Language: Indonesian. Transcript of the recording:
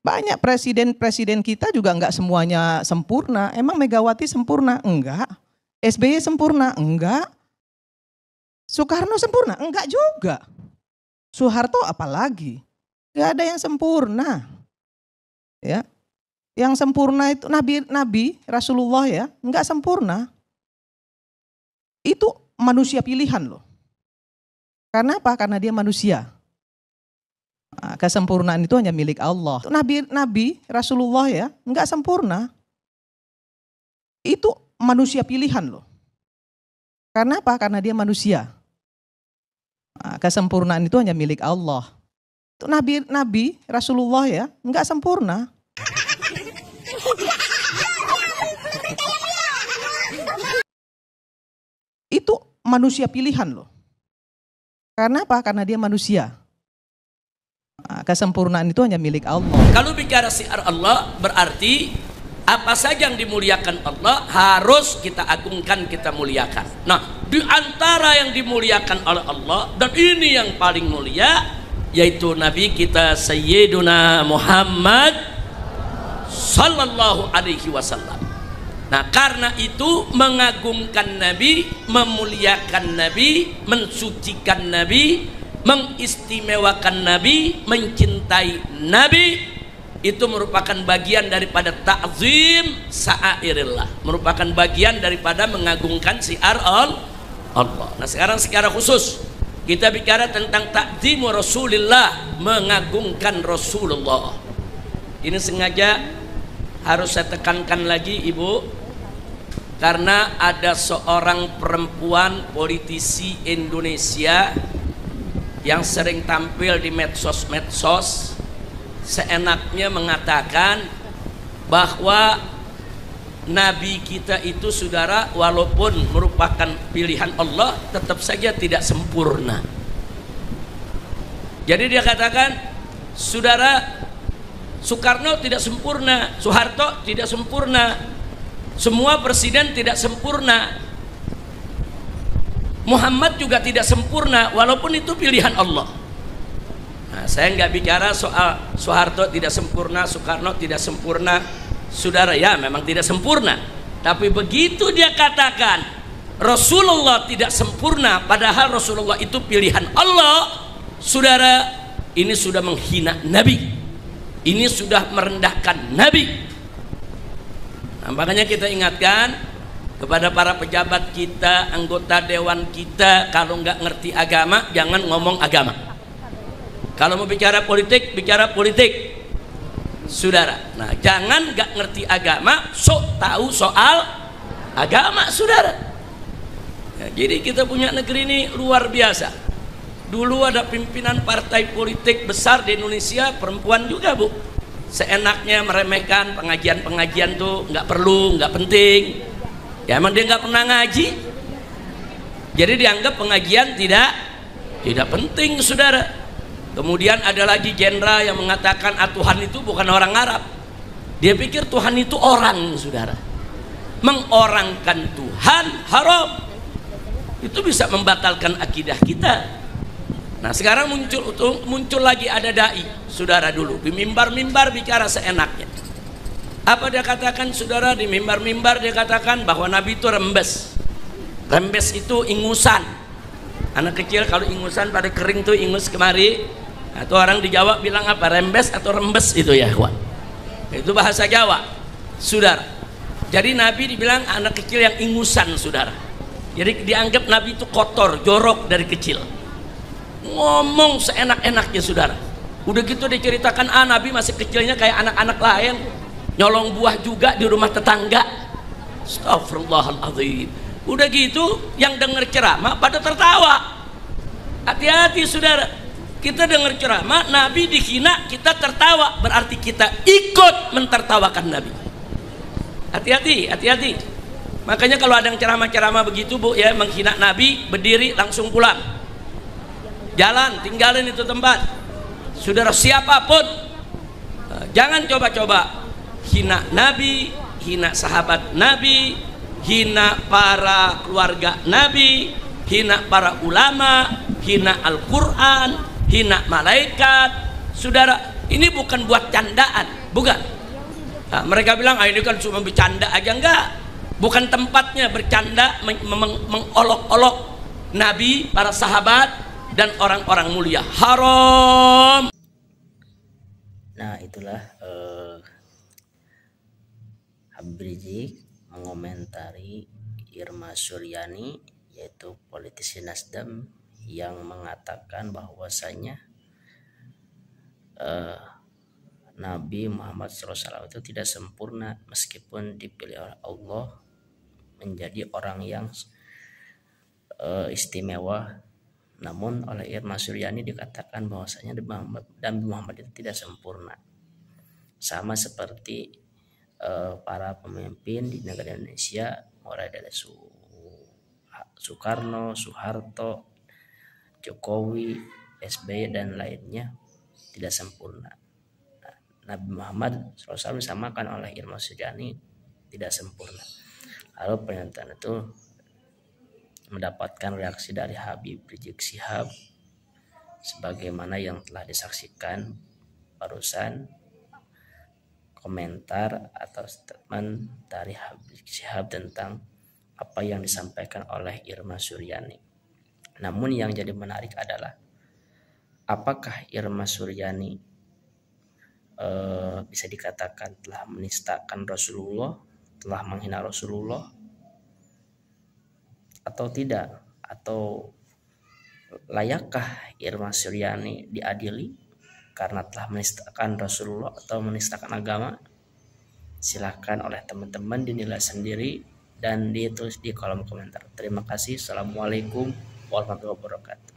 Banyak presiden-presiden kita juga nggak semuanya sempurna. Emang Megawati sempurna? Enggak. SBY sempurna? Enggak. Soekarno sempurna? Enggak juga. Soeharto apalagi? Nggak ada yang sempurna. Ya, yang sempurna itu Nabi Rasulullah ya, enggak sempurna. Itu manusia pilihan loh. Karena apa? Karena dia manusia. Nah, kesempurnaan itu hanya milik Allah. Nabi Rasulullah ya, enggak sempurna. Itu manusia pilihan loh. Karena apa? Karena dia manusia. Nah, kesempurnaan itu hanya milik Allah. Itu Nabi Rasulullah ya, enggak sempurna. Itu manusia pilihan loh. Karena apa? Karena dia manusia. Nah, kesempurnaan itu hanya milik Allah. Kalau bicara syiar Allah berarti apa saja yang dimuliakan Allah harus kita agungkan, kita muliakan. Nah, di antara yang dimuliakan oleh Allah dan ini yang paling mulia yaitu Nabi kita Sayyiduna Muhammad Sallallahu Alaihi Wasallam. Nah, karena itu mengagungkan Nabi, memuliakan Nabi, mensucikan Nabi, mengistimewakan Nabi, mencintai Nabi itu merupakan bagian daripada ta'zim sa'airillah, merupakan bagian daripada mengagungkan syiar Allah. Nah, sekarang secara khusus kita bicara tentang ta'zimu Rasulillah, mengagungkan Rasulullah. Ini sengaja harus saya tekankan lagi Ibu, karena ada seorang perempuan politisi Indonesia yang sering tampil di medsos seenaknya mengatakan bahwa Nabi kita itu saudara walaupun merupakan pilihan Allah tetap saja tidak sempurna. Jadi dia katakan saudara Soekarno tidak sempurna, Soeharto tidak sempurna, semua presiden tidak sempurna, Muhammad juga tidak sempurna walaupun itu pilihan Allah. Nah, saya nggak bicara soal Soeharto tidak sempurna, Soekarno tidak sempurna, saudara ya memang tidak sempurna. Tapi begitu dia katakan Rasulullah tidak sempurna padahal Rasulullah itu pilihan Allah, saudara ini sudah menghina Nabi. Ini sudah merendahkan Nabi. Nah, makanya kita ingatkan kepada para pejabat kita, anggota dewan kita, kalau nggak ngerti agama jangan ngomong agama. Kalau mau bicara politik, bicara politik, saudara. Nah, jangan nggak ngerti agama, sok tahu soal agama, saudara. Ya, jadi kita punya negeri ini luar biasa. Dulu ada pimpinan partai politik besar di Indonesia, perempuan juga Bu, seenaknya meremehkan pengajian-pengajian tuh nggak perlu, nggak penting. Ya emang dia nggak pernah ngaji, jadi dianggap pengajian tidak penting, saudara. Kemudian ada lagi jenderal yang mengatakan Tuhan itu bukan orang Arab. Dia pikir Tuhan itu orang, saudara. Mengorangkan Tuhan haram. Itu bisa membatalkan akidah kita. Nah, sekarang muncul lagi ada dai, saudara, dulu di mimbar-mimbar bicara seenaknya. Apa dia katakan, saudara? Di mimbar-mimbar dia katakan bahwa Nabi itu rembes. Rembes itu ingusan. Anak kecil kalau ingusan pada kering tuh ingus kemari. Atau orang di Jawa bilang apa? Rembes atau rembes itu ya, kawan. Itu bahasa Jawa, saudara. Jadi Nabi dibilang anak kecil yang ingusan, saudara. Jadi dianggap Nabi itu kotor, jorok dari kecil. Ngomong seenak-enaknya, saudara. Udah gitu diceritakan Nabi masih kecilnya kayak anak-anak lain, nyolong buah juga di rumah tetangga. Astagfirullahaladzim. Udah gitu yang dengar ceramah pada tertawa. Hati-hati, saudara. Kita dengar ceramah Nabi dihina, kita tertawa, berarti kita ikut mentertawakan Nabi. Hati-hati, hati-hati. Makanya kalau ada yang ceramah-ceramah begitu Bu ya, menghina Nabi, berdiri langsung pulang. Jalan, tinggalin itu tempat. Saudara, siapapun jangan coba-coba hina Nabi, hina sahabat Nabi, hina para keluarga Nabi, hina para ulama, hina Al-Quran, hina malaikat. Saudara, Ini bukan buat candaan, bukan. Nah, mereka bilang ini kan cuma bercanda aja, enggak. Bukan tempatnya bercanda mengolok-olok Nabi, para sahabat dan orang-orang mulia. Haram. Nah, itulah Habib Rizik mengomentari Irma Suryani, yaitu politisi Nasdem, yang mengatakan bahwasanya Nabi Muhammad SAW itu tidak sempurna meskipun dipilih oleh Allah menjadi orang yang istimewa. Namun oleh Irma Suryani dikatakan bahwasanya Nabi Muhammad itu tidak sempurna, sama seperti para pemimpin di negara Indonesia, mulai dari Soekarno, Soeharto, Jokowi, SBY dan lainnya, tidak sempurna. Nabi Muhammad SAW disamakan oleh Irma Suryani tidak sempurna. Lalu pernyataan itu mendapatkan reaksi dari Habib Rizik Syihab sebagaimana yang telah disaksikan barusan, komentar atau statement dari Habib Rizik Syihab tentang apa yang disampaikan oleh Irma Suryani. Namun yang jadi menarik adalah apakah Irma Suryani bisa dikatakan telah menistakan Rasulullah, telah menghina Rasulullah atau tidak, atau layakkah Irma Suryani diadili karena telah menistakan Rasulullah atau menistakan agama? Silahkan oleh teman-teman dinilai sendiri dan ditulis di kolom komentar. Terima kasih. Assalamualaikum warahmatullahi wabarakatuh.